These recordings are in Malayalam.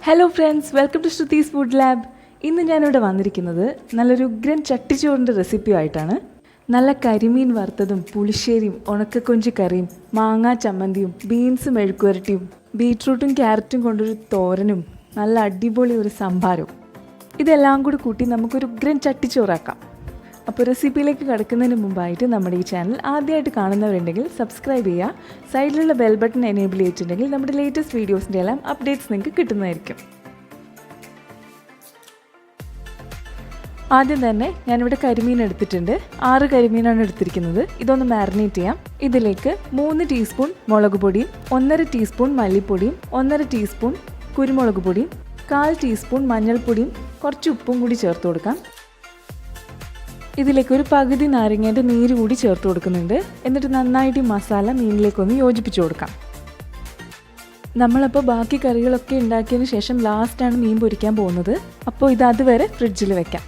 Hello friends, welcome to Shruthi's food lab. ഇന്ന് ഞാനിവിടെ വന്നിരിക്കുന്നത് നല്ലൊരു ഉഗ്രൻ ചട്ടിച്ചോറിൻ്റെ റെസിപ്പി ആയിട്ടാണ്. നല്ല കരിമീൻ വറുത്തതും പുളിശ്ശേരിയും ഉണക്കക്കൊഞ്ച് കറിയും മാങ്ങാ ചമ്മന്തിയും ബീൻസ് മെഴുക്കുവരട്ടിയും ബീട്രൂട്ടും ക്യാരറ്റും കൊണ്ടൊരു തോരനും നല്ല അടിപൊളി ഒരു സംഭാരവും ഇതെല്ലാം കൂടി കൂട്ടി നമുക്കൊരു ഉഗ്രൻ ചട്ടിച്ചോറാക്കാം. അപ്പോൾ റെസിപ്പിയിലേക്ക് കടക്കുന്നതിന് മുമ്പായിട്ട് നമ്മുടെ ഈ ചാനൽ ആദ്യമായിട്ട് കാണുന്നവരുണ്ടെങ്കിൽ സബ്സ്ക്രൈബ് ചെയ്യുക. സൈഡിലുള്ള ബെൽ ബട്ടൺ എനേബിൾ ചെയ്തിട്ടുണ്ടെങ്കിൽ നമ്മുടെ ലേറ്റസ്റ്റ് വീഡിയോസിൻ്റെ എല്ലാം അപ്ഡേറ്റ്സ് നിങ്ങൾക്ക് കിട്ടുന്നതായിരിക്കും. ആദ്യം തന്നെ ഞാനിവിടെ കരിമീൻ എടുത്തിട്ടുണ്ട്. 6 കരിമീനാണ് എടുത്തിരിക്കുന്നത്. ഇതൊന്ന് മാരിനേറ്റ് ചെയ്യാം. ഇതിലേക്ക് 3 ടീസ്പൂൺ മുളക് പൊടിയും 1.5 ടീസ്പൂൺ മല്ലിപ്പൊടിയും 1.5 ടീസ്പൂൺ കുരുമുളക് പൊടിയും 1/4 ടീസ്പൂൺ മഞ്ഞൾപ്പൊടിയും കുറച്ച് ഉപ്പും കൂടി ചേർത്ത് കൊടുക്കാം. ഇതിലേക്ക് ഒരു പകുതി നാരങ്ങേൻ്റെ നീര് കൂടി ചേർത്ത് കൊടുക്കുന്നുണ്ട്. എന്നിട്ട് നന്നായിട്ട് ഈ മസാല മീനിലേക്കൊന്ന് യോജിപ്പിച്ച് കൊടുക്കാം. നമ്മളപ്പോൾ ബാക്കി കറികളൊക്കെ ഉണ്ടാക്കിയതിന് ശേഷം ലാസ്റ്റാണ് മീൻ പൊരിക്കാൻ പോകുന്നത്. അപ്പോൾ ഇത് അതുവരെ ഫ്രിഡ്ജിൽ വെക്കാം.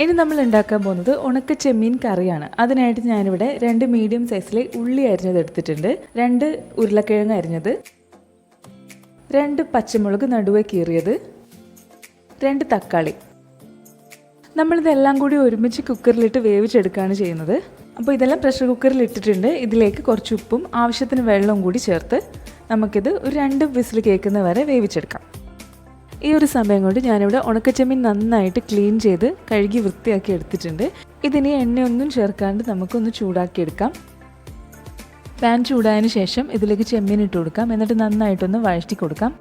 ഇനി നമ്മൾ ഉണ്ടാക്കാൻ പോകുന്നത് ഉണക്ക ചെമ്മീൻ കറിയാണ്. അതിനായിട്ട് ഞാനിവിടെ 2 മീഡിയം സൈസിലെ ഉള്ളി അരിഞ്ഞത് എടുത്തിട്ടുണ്ട്, 2 ഉരുളക്കിഴങ്ങ് അരിഞ്ഞത്, 2 പച്ചമുളക് നടുവെ കീറിയത്, 2 തക്കാളി. നമ്മളിതെല്ലാം കൂടി ഒരുമിച്ച് കുക്കറിലിട്ട് വേവിച്ചെടുക്കുകയാണ് ചെയ്യുന്നത്. അപ്പോൾ ഇതെല്ലാം പ്രഷർ കുക്കറിൽ ഇട്ടിട്ടുണ്ട്. ഇതിലേക്ക് കുറച്ച് ഉപ്പും ആവശ്യത്തിന് വെള്ളവും കൂടി ചേർത്ത് നമുക്കിത് ഒരു 2 വിസിൽ കേൾക്കുന്ന വരെ വേവിച്ചെടുക്കാം. ഈ ഒരു സമയം കൊണ്ട് ഞാനിവിടെ ഉണക്കച്ചെമ്മീൻ നന്നായിട്ട് ക്ലീൻ ചെയ്ത് കഴുകി വൃത്തിയാക്കി എടുത്തിട്ടുണ്ട്. ഇതിന് എണ്ണയൊന്നും ചേർക്കാണ്ട് നമുക്കൊന്ന് ചൂടാക്കിയെടുക്കാം. പാൻ ചൂടായതിന് ശേഷം ഇതിലേക്ക് ചെമ്മീൻ ഇട്ട് കൊടുക്കാം. എന്നിട്ട് നന്നായിട്ടൊന്ന് വഴറ്റി കൊടുക്കാം.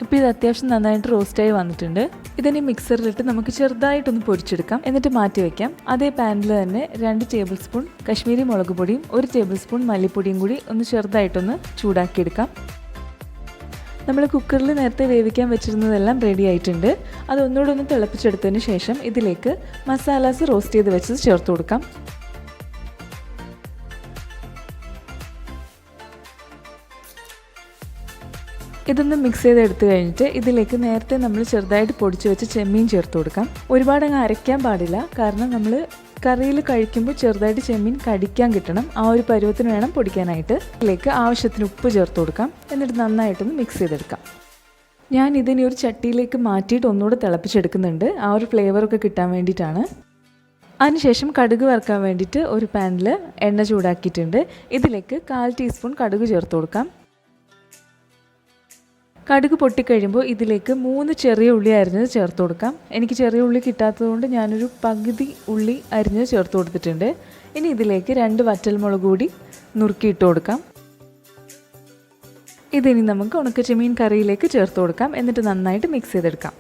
ഇപ്പോൾ ഇത് അത്യാവശ്യം നന്നായിട്ട് റോസ്റ്റായി വന്നിട്ടുണ്ട്. ഇതിന് മിക്സറിലിട്ട് നമുക്ക് ചെറുതായിട്ടൊന്ന് പൊരിച്ചെടുക്കാം. എന്നിട്ട് മാറ്റി വയ്ക്കാം. അതേ പാനിൽ തന്നെ 2 ടേബിൾ സ്പൂൺ കശ്മീരി മുളക് പൊടിയും 1 ടേബിൾ സ്പൂൺ മല്ലിപ്പൊടിയും കൂടി ഒന്ന് ചെറുതായിട്ടൊന്ന് ചൂടാക്കിയെടുക്കാം. നമ്മൾ കുക്കറിൽ നേരത്തെ വേവിക്കാൻ വെച്ചിരുന്നതെല്ലാം റെഡി ആയിട്ടുണ്ട്. അതൊന്നുകൂടെ ഒന്ന് തിളപ്പിച്ചെടുത്തതിന് ശേഷം ഇതിലേക്ക് മസാലാസ് റോസ്റ്റ് ചെയ്ത് വെച്ചത് ചേർത്ത് കൊടുക്കാം. ഇതൊന്ന് മിക്സ് ചെയ്തെടുത്ത് കഴിഞ്ഞിട്ട് ഇതിലേക്ക് നേരത്തെ നമ്മൾ ചെറുതായിട്ട് പൊടിച്ച് വെച്ച് ചെമ്മീൻ ചേർത്ത് കൊടുക്കാം. ഒരുപാട് അങ്ങ് അരയ്ക്കാൻ പാടില്ല, കാരണം നമ്മൾ കറിയിൽ കഴിക്കുമ്പോൾ ചെറുതായിട്ട് ചെമ്മീൻ കടിക്കാൻ കിട്ടണം. ആ ഒരു പരുവത്തിന് വേണം പൊടിക്കാനായിട്ട്. ഇതിലേക്ക് ആവശ്യത്തിന് ഉപ്പ് ചേർത്ത് കൊടുക്കാം. എന്നിട്ട് നന്നായിട്ടൊന്ന് മിക്സ് ചെയ്തെടുക്കാം. ഞാൻ ഇതിനെ ഒരു ചട്ടിയിലേക്ക് മാറ്റിയിട്ട് ഒന്നുകൂടെ തിളപ്പിച്ചെടുക്കുന്നുണ്ട്, ആ ഒരു ഫ്ലേവറൊക്കെ കിട്ടാൻ വേണ്ടിയിട്ടാണ്. അതിനുശേഷം കടുക് വറുക്കാൻ വേണ്ടിയിട്ട് ഒരു പാനിൽ എണ്ണ ചൂടാക്കിയിട്ടുണ്ട്. ഇതിലേക്ക് 1/4 ടീസ്പൂൺ കടുക് ചേർത്ത് കൊടുക്കാം. കടുക് പൊട്ടിക്കഴിയുമ്പോൾ ഇതിലേക്ക് 3 ചെറിയ ഉള്ളി അരിഞ്ഞത് ചേർത്ത് കൊടുക്കാം. എനിക്ക് ചെറിയ ഉള്ളി കിട്ടാത്തതുകൊണ്ട് ഞാനൊരു പകുതി ഉള്ളി അരിഞ്ഞത് ചേർത്ത് കൊടുത്തിട്ടുണ്ട്. ഇനി ഇതിലേക്ക് 2 വറ്റൽമുളക് കൂടി നുറുക്കിയിട്ട് കൊടുക്കാം. ഇതിനി നമുക്ക് ഉണക്കച്ചെമ്മീൻ കറിയിലേക്ക് ചേർത്ത് കൊടുക്കാം. എന്നിട്ട് നന്നായിട്ട് മിക്സ് ചെയ്തെടുക്കാം.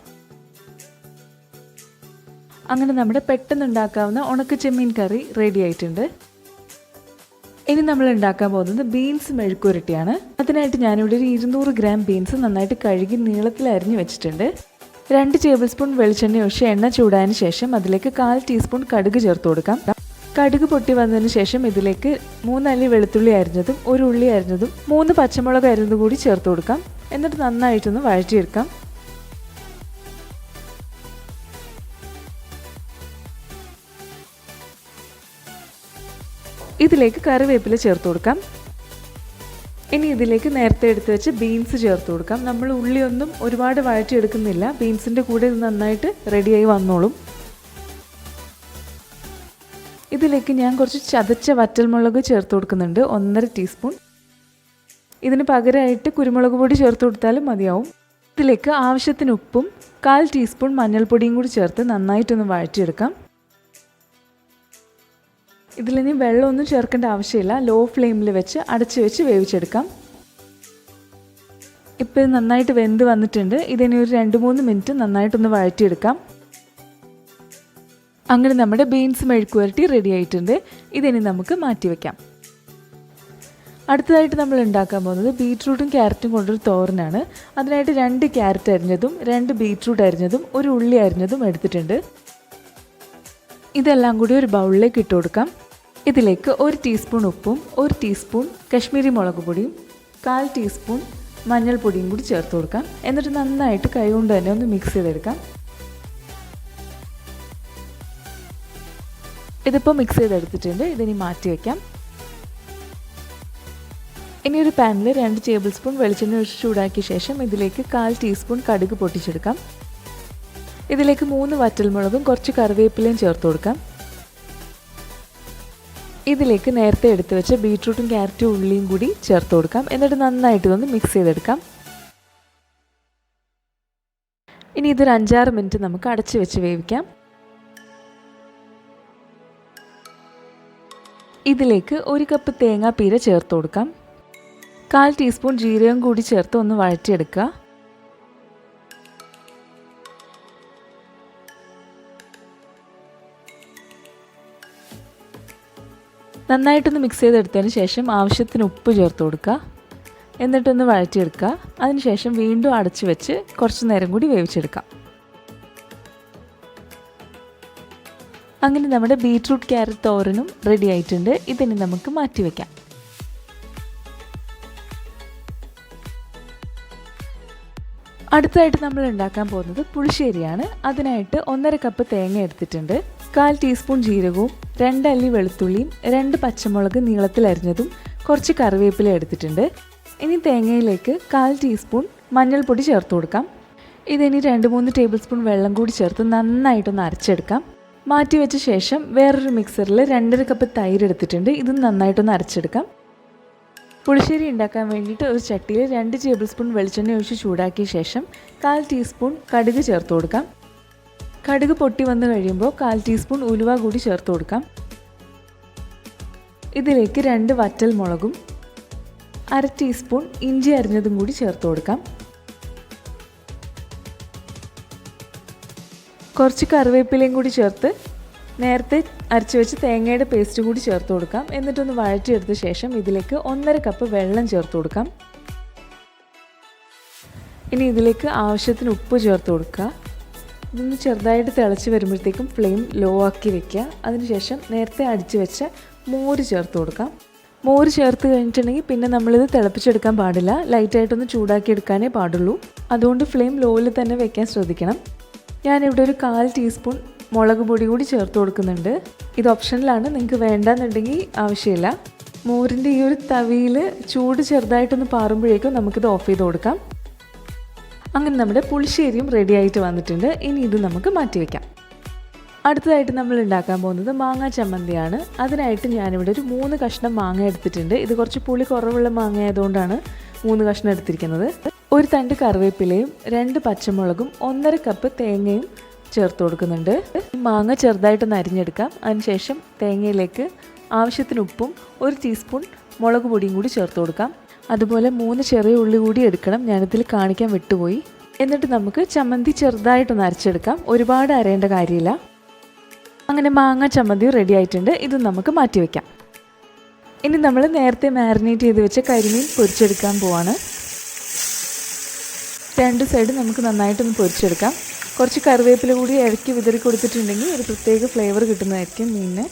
അങ്ങനെ നമ്മുടെ പെട്ടെന്ന് ഉണ്ടാക്കാവുന്ന ഉണക്കച്ചെമ്മീൻ കറി റെഡി ആയിട്ടുണ്ട്. ഇനി നമ്മൾ ഉണ്ടാക്കാൻ പോകുന്നത് ബീൻസ് മെഴുക്കുവരട്ടിയാണ്. അതിനായിട്ട് ഞാനിവിടെ ഒരു 200 ഗ്രാം ബീൻസ് നന്നായിട്ട് കഴുകി നീളത്തിൽ അരിഞ്ഞ് വെച്ചിട്ടുണ്ട്. 2 ടേബിൾ സ്പൂൺ വെളിച്ചെണ്ണ ഒഴിച്ച് എണ്ണ ചൂടായതിന് ശേഷം അതിലേക്ക് 1/4 ടീസ്പൂൺ കടുക് ചേർത്ത് കൊടുക്കാം. കടുക് പൊട്ടി വന്നതിന് ശേഷം ഇതിലേക്ക് 3 അല്ലി വെളുത്തുള്ളി അരിഞ്ഞതും 1 ഉള്ളി അരിഞ്ഞതും 3 പച്ചമുളക് അരിഞ്ഞതും കൂടി ചേർത്ത് കൊടുക്കാം. എന്നിട്ട് നന്നായിട്ടൊന്ന് വഴറ്റിയെടുക്കാം. ഇതിലേക്ക് കറിവേപ്പില ചേർത്ത് കൊടുക്കാം. ഇനി ഇതിലേക്ക് നേരത്തെ എടുത്ത് വെച്ച് ബീൻസ് ചേർത്ത് കൊടുക്കാം. നമ്മൾ ഉള്ളിയൊന്നും ഒരുപാട് വഴറ്റിയെടുക്കുന്നില്ല, ബീൻസിൻ്റെ കൂടെ ഇത് നന്നായിട്ട് റെഡിയായി വന്നോളും. ഇതിലേക്ക് ഞാൻ കുറച്ച് ചതച്ച വറ്റൽമുളക് ചേർത്ത് കൊടുക്കുന്നുണ്ട്, 1.5 ടീസ്പൂൺ. ഇതിന് പകരമായിട്ട് കുരുമുളക് പൊടി ചേർത്ത് കൊടുത്താലും മതിയാവും. ഇതിലേക്ക് ആവശ്യത്തിന് ഉപ്പും 1/4 ടീസ്പൂൺ മഞ്ഞൾപ്പൊടിയും കൂടി ചേർത്ത് നന്നായിട്ടൊന്ന് വഴറ്റിയെടുക്കാം. ഇതിലിനി വെള്ളമൊന്നും ചേർക്കേണ്ട ആവശ്യമില്ല. ലോ ഫ്ലെയിമിൽ വെച്ച് അടച്ചു വെച്ച് വേവിച്ചെടുക്കാം. ഇപ്പോൾ ഇത് നന്നായിട്ട് വെന്ത് വന്നിട്ടുണ്ട്. ഇതിനി ഒരു 2-3 മിനിറ്റ് നന്നായിട്ടൊന്ന് വഴറ്റിയെടുക്കാം. അങ്ങനെ നമ്മുടെ ബീൻസ് മെഴുക്കുവരട്ടി റെഡി ആയിട്ടുണ്ട്. ഇതിനി നമുക്ക് മാറ്റി വയ്ക്കാം. അടുത്തതായിട്ട് നമ്മൾ ഉണ്ടാക്കാൻ പോകുന്നത് ബീട്രൂട്ടും ക്യാരറ്റും കൊണ്ടൊരു തോരനാണ്. അതിനായിട്ട് 2 ക്യാരറ്റ് അരിഞ്ഞതും 2 ബീട്രൂട്ട് അരിഞ്ഞതും 1 ഉള്ളി അരിഞ്ഞതും എടുത്തിട്ടുണ്ട്. ഇതെല്ലാം കൂടി ഒരു ബൗളിലേക്ക് ഇട്ട് കൊടുക്കാം. ഇതിലേക്ക് 1 ടീസ്പൂൺ ഉപ്പും 1 ടീസ്പൂൺ കശ്മീരി മുളക് പൊടിയും 1/4 ടീസ്പൂൺ മഞ്ഞൾപ്പൊടിയും കൂടി ചേർത്ത് കൊടുക്കാം. എന്നിട്ട് നന്നായിട്ട് കൈകൊണ്ട് തന്നെ ഒന്ന് മിക്സ് ചെയ്തെടുക്കാം. ഇതിപ്പോൾ മിക്സ് ചെയ്തെടുത്തിട്ടുണ്ട്. ഇതിനി മാറ്റി വയ്ക്കാം. ഇനി ഒരു പാനിൽ 2 ടേബിൾ സ്പൂൺ വെളിച്ചെണ്ണ ഒഴിച്ച് ചൂടാക്കിയ ശേഷം ഇതിലേക്ക് 1/4 ടീസ്പൂൺ കടുക് പൊട്ടിച്ചെടുക്കാം. ഇതിലേക്ക് 3 വറ്റൽമുളകും കുറച്ച് കറിവേപ്പിലയും ചേർത്ത് കൊടുക്കാം. ഇതിലേക്ക് നേരത്തെ എടുത്തു വെച്ച ബീട്രൂട്ടും ക്യാരറ്റും ഉള്ളിയും കൂടി ചേർത്ത് കൊടുക്കാം. എന്നിട്ട് നന്നായിട്ട് ഇതൊന്ന് മിക്സ് ചെയ്തെടുക്കാം. ഇനി ഇതൊരു 5-6 മിനിറ്റ് നമുക്ക് അടച്ചു വെച്ച് വേവിക്കാം. ഇതിലേക്ക് 1 കപ്പ് തേങ്ങാപ്പീര ചേർത്ത് കൊടുക്കാം. 1/4 ടീസ്പൂൺ ജീരകം കൂടി ചേർത്ത് ഒന്ന് വഴറ്റിയെടുക്കുക. നന്നായിട്ടൊന്ന് മിക്സ് ചെയ്തെടുത്തതിന് ശേഷം ആവശ്യത്തിന് ഉപ്പ് ചേർത്ത് കൊടുക്കുക. എന്നിട്ടൊന്ന് വഴറ്റിയെടുക്കുക. അതിനുശേഷം വീണ്ടും അടച്ചു വെച്ച് കുറച്ച് നേരം കൂടി വേവിച്ചെടുക്കാം. അങ്ങനെ നമ്മുടെ ബീട്രൂട്ട് ക്യാരറ്റ് തോരനും റെഡി ആയിട്ടുണ്ട്. ഇതിനി നമുക്ക് മാറ്റി വയ്ക്കാം. അടുത്തായിട്ട് നമ്മൾ ഉണ്ടാക്കാൻ പോകുന്നത് പുളിശ്ശേരിയാണ്. അതിനായിട്ട് 1/2 കപ്പ് തേങ്ങ എടുത്തിട്ടുണ്ട്. 1/4 ടീസ്പൂൺ ജീരകവും 2 അല്ലി വെളുത്തുള്ളിയും 2 പച്ചമുളക് നീളത്തിൽ അരിഞ്ഞതും കുറച്ച് കറിവേപ്പില എടുത്തിട്ടുണ്ട്. ഇനി തേങ്ങയിലേക്ക് 1/4 ടീസ്പൂൺ മഞ്ഞൾപ്പൊടി ചേർത്ത് കൊടുക്കാം. ഇതിനി 2-3 ടേബിൾ സ്പൂൺ വെള്ളം കൂടി ചേർത്ത് നന്നായിട്ടൊന്ന് അരച്ചെടുക്കാം. മാറ്റി വെച്ച ശേഷം വേറൊരു മിക്സറിൽ 2.5 കപ്പ് തൈര് എടുത്തിട്ടുണ്ട്. ഇതും നന്നായിട്ടൊന്ന് അരച്ചെടുക്കാം. പുളിശ്ശേരി ഉണ്ടാക്കാൻ വേണ്ടിയിട്ട് ഒരു ചട്ടിയിൽ 2 ടേബിൾ സ്പൂൺ വെളിച്ചെണ്ണ ഒഴിച്ച് ചൂടാക്കിയ ശേഷം 1/4 ടീസ്പൂൺ കടുക് ചേർത്ത് കൊടുക്കാം. കടുക് പൊട്ടി വന്നു കഴിയുമ്പോൾ 1/4 ടീസ്പൂൺ ഉലുവ കൂടി ചേർത്ത് കൊടുക്കാം. ഇതിലേക്ക് 2 വറ്റൽ മുളകും 1/2 ടീസ്പൂൺ ഇഞ്ചി അരിഞ്ഞതും കൂടി ചേർത്ത് കൊടുക്കാം. കുറച്ച് കറിവേപ്പിലയും കൂടി ചേർത്ത് നേരത്തെ അരച്ച് വെച്ച് തേങ്ങയുടെ പേസ്റ്റ് കൂടി ചേർത്ത് കൊടുക്കാം. എന്നിട്ടൊന്ന് വഴറ്റിയെടുത്ത ശേഷം ഇതിലേക്ക് 1/2 കപ്പ് വെള്ളം ചേർത്ത് കൊടുക്കാം. ഇനി ഇതിലേക്ക് ആവശ്യത്തിന് ഉപ്പ് ചേർത്ത് കൊടുക്കുക. ഇതൊന്ന് ചെറുതായിട്ട് തിളച്ച് വരുമ്പോഴത്തേക്കും ഫ്ലെയിം ലോ ആക്കി വെക്കുക. അതിനുശേഷം നേരത്തെ അടിച്ച് വെച്ച മോര് ചേർത്ത് കൊടുക്കാം. മോര് ചേർത്ത് കഴിഞ്ഞിട്ടുണ്ടെങ്കിൽ പിന്നെ നമ്മളിത് തിളപ്പിച്ചെടുക്കാൻ പാടില്ല. ലൈറ്റായിട്ടൊന്ന് ചൂടാക്കി എടുക്കാനേ പാടുള്ളൂ. അതുകൊണ്ട് ഫ്ലെയിം ലോയിൽ തന്നെ വെക്കാൻ ശ്രദ്ധിക്കണം. ഞാനിവിടെ ഒരു 1/4 ടീസ്പൂൺ മുളക് പൊടി കൂടി ചേർത്ത് കൊടുക്കുന്നുണ്ട്. ഇത് ഓപ്ഷനിലാണ്, നിങ്ങൾക്ക് വേണ്ടാന്നുണ്ടെങ്കിൽ ആവശ്യമില്ല. മോരിൻ്റെ ഈ ഒരു തവിയിൽ ചൂട് ചെറുതായിട്ടൊന്ന് പാറുമ്പോഴേക്കും നമുക്കിത് ഓഫ് ചെയ്ത് കൊടുക്കാം. അങ്ങനെ നമ്മുടെ പുളിശ്ശേരിയും റെഡി ആയിട്ട് വന്നിട്ടുണ്ട്. ഇനി ഇത് നമുക്ക് മാറ്റി വയ്ക്കാം. അടുത്തതായിട്ട് നമ്മൾ ഉണ്ടാക്കാൻ പോകുന്നത് മാങ്ങ ചമ്മന്തിയാണ്. അതിനായിട്ട് ഞാനിവിടെ ഒരു 3 കഷ്ണം മാങ്ങ എടുത്തിട്ടുണ്ട്. ഇത് കുറച്ച് പുളി കുറവുള്ള മാങ്ങ ആയതുകൊണ്ടാണ് 3 കഷ്ണം എടുത്തിരിക്കുന്നത്. ഒരു തണ്ട് കറിവേപ്പിലയും 2 പച്ചമുളകും 1/2 കപ്പ് തേങ്ങയും ചേർത്ത് കൊടുക്കുന്നുണ്ട്. മാങ്ങ ചെറുതായിട്ടൊന്ന് അരിഞ്ഞെടുക്കാം. അതിനുശേഷം തേങ്ങയിലേക്ക് ആവശ്യത്തിന് ഉപ്പും 1 ടീസ്പൂൺ മുളക് പൊടിയും കൂടി ചേർത്ത് കൊടുക്കാം. അതുപോലെ 3 ചെറിയ ഉള്ളി കൂടി എടുക്കണം. ഞാനിതിൽ കാണിക്കാൻ വിട്ടുപോയി. എന്നിട്ട് നമുക്ക് ചമ്മന്തി ചെറുതായിട്ടൊന്ന് അരച്ചെടുക്കാം. ഒരുപാട് അരയേണ്ട കാര്യമില്ല. അങ്ങനെ മാങ്ങ ചമ്മന്തി റെഡി ആയിട്ടുണ്ട്. ഇത് നമുക്ക് മാറ്റി വയ്ക്കാം. ഇനി നമ്മൾ നേരത്തെ മാരിനേറ്റ് ചെയ്ത് വെച്ച കരിമീൻ പൊരിച്ചെടുക്കാൻ പോവാണ്. 2 സൈഡ് നമുക്ക് നന്നായിട്ടൊന്ന് പൊരിച്ചെടുക്കാം. കുറച്ച് കറിവേപ്പില കൂടി ഇടയ്ക്ക് വിതറി കൊടുത്തിട്ടുണ്ടെങ്കിൽ ഒരു പ്രത്യേക ഫ്ലേവർ കിട്ടുന്നതായിരിക്കും മീനിന്.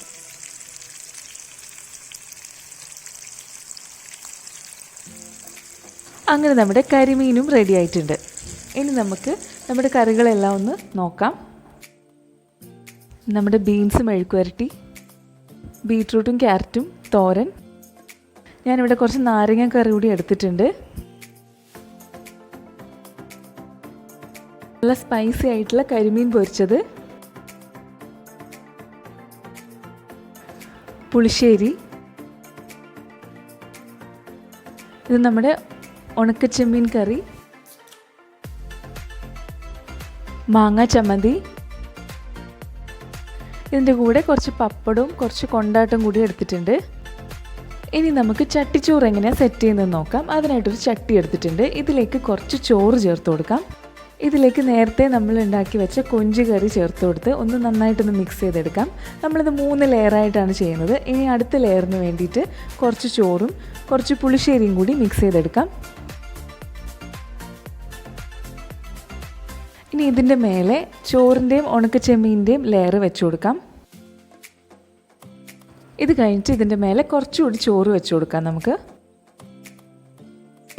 അങ്ങനെ നമ്മുടെ കരിമീനും റെഡി ആയിട്ടുണ്ട്. ഇനി നമുക്ക് നമ്മുടെ കറികളെല്ലാം ഒന്ന് നോക്കാം. നമ്മുടെ ബീൻസ് മെഴുക്കുവരട്ടി, ബീട്രൂട്ടും ക്യാരറ്റും തോരൻ, ഞാനിവിടെ കുറച്ച് നാരങ്ങ കറി കൂടി എടുത്തിട്ടുണ്ട്. നല്ല സ്പൈസി ആയിട്ടുള്ള കരിമീൻ പൊരിച്ചത്, പുളിശ്ശേരി, ഇത് നമ്മുടെ ഉണക്ക ചെമ്മീൻ കറി, മാങ്ങ ചമ്മന്തി, ഇതിൻ്റെ കൂടെ കുറച്ച് പപ്പടവും കുറച്ച് കൊണ്ടാട്ടം കൂടി എടുത്തിട്ടുണ്ട്. ഇനി നമുക്ക് ചട്ടിച്ചോറ് എങ്ങനെയാണ് സെറ്റ് ചെയ്യുന്നത് നോക്കാം. അതിനായിട്ടൊരു ചട്ടി എടുത്തിട്ടുണ്ട്. ഇതിലേക്ക് കുറച്ച് ചോറ് ചേർത്ത് കൊടുക്കാം. ഇതിലേക്ക് നേരത്തെ നമ്മൾ ഉണ്ടാക്കി വെച്ച കൊഞ്ച് കറി ചേർത്ത് കൊടുത്ത് ഒന്ന് നന്നായിട്ടൊന്ന് മിക്സ് ചെയ്തെടുക്കാം. നമ്മളിത് 3 ലെയറായിട്ടാണ് ചെയ്യുന്നത്. ഇനി അടുത്ത ലെയറിന് വേണ്ടിയിട്ട് കുറച്ച് ചോറും കുറച്ച് പുളിശ്ശേരിയും കൂടി മിക്സ് ചെയ്തെടുക്കാം. ഇനി ഇതിൻ്റെ മേലെ ചോറിൻ്റെയും ഉണക്ക ചെമ്മീൻ്റെയും ലെയർ വെച്ച് കൊടുക്കാം. ഇത് കഴിഞ്ഞിട്ട് ഇതിൻ്റെ മേലെ കുറച്ചുകൂടി ചോറ് വെച്ച് കൊടുക്കാം നമുക്ക്.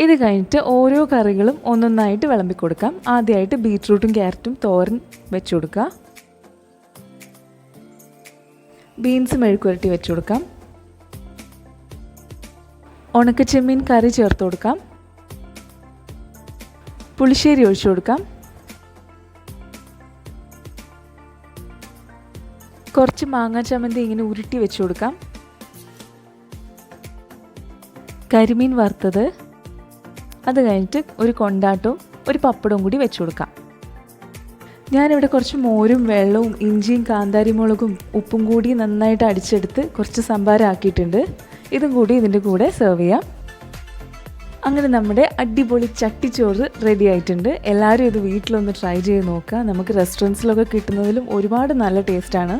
ഇത് കഴിഞ്ഞിട്ട് ഓരോ കറികളും ഒന്നൊന്നായിട്ട് വിളമ്പി കൊടുക്കാം. ആദ്യമായിട്ട് ബീട്രൂട്ടും ക്യാരറ്റും തോരൻ വെച്ച് കൊടുക്കുക. ബീൻസ് മെഴുക്കുവരട്ടി വെച്ച് കൊടുക്കാം. ഉണക്ക ചെമ്മീൻ കറി ചേർത്ത് കൊടുക്കാം. പുളിശ്ശേരി ഒഴിച്ചു കൊടുക്കാം. കുറച്ച് മാങ്ങാ ചമ്മന്തി ഇങ്ങനെ ഉരുട്ടി വെച്ച് കൊടുക്കാം. കരിമീൻ വറുത്തത്, അത് കഴിഞ്ഞിട്ട് ഒരു കൊണ്ടാട്ടവും ഒരു പപ്പടവും കൂടി വെച്ച് കൊടുക്കാം. ഞാനിവിടെ കുറച്ച് മോരും വെള്ളവും ഇഞ്ചിയും കാന്താരി മുളകും ഉപ്പും കൂടി നന്നായിട്ട് അടിച്ചെടുത്ത് കുറച്ച് സംഭാരം ആക്കിയിട്ടുണ്ട്. ഇതും കൂടി ഇതിൻ്റെ കൂടെ സെർവ് ചെയ്യാം. അങ്ങനെ നമ്മുടെ അടിപൊളി ചട്ടിച്ചോറ് റെഡി ആയിട്ടുണ്ട്. എല്ലാവരും ഇത് വീട്ടിലൊന്ന് ട്രൈ ചെയ്ത് നോക്കുക. നമുക്ക് റെസ്റ്റോറൻറ്റ്സിലൊക്കെ കിട്ടുന്നതിലും ഒരുപാട് നല്ല ടേസ്റ്റാണ്.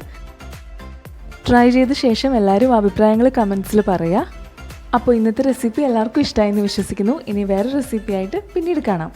ട്രൈ ചെയ്ത ശേഷം എല്ലാവരും അഭിപ്രായങ്ങൾ കമൻസിൽ പറയുക. അപ്പോൾ ഇന്നത്തെ റെസിപ്പി എല്ലാവർക്കും ഇഷ്ടമായെന്ന് വിശ്വസിക്കുന്നു. ഇനി വേറെ റെസിപ്പി ആയിട്ട് പിന്നീട് കാണാം.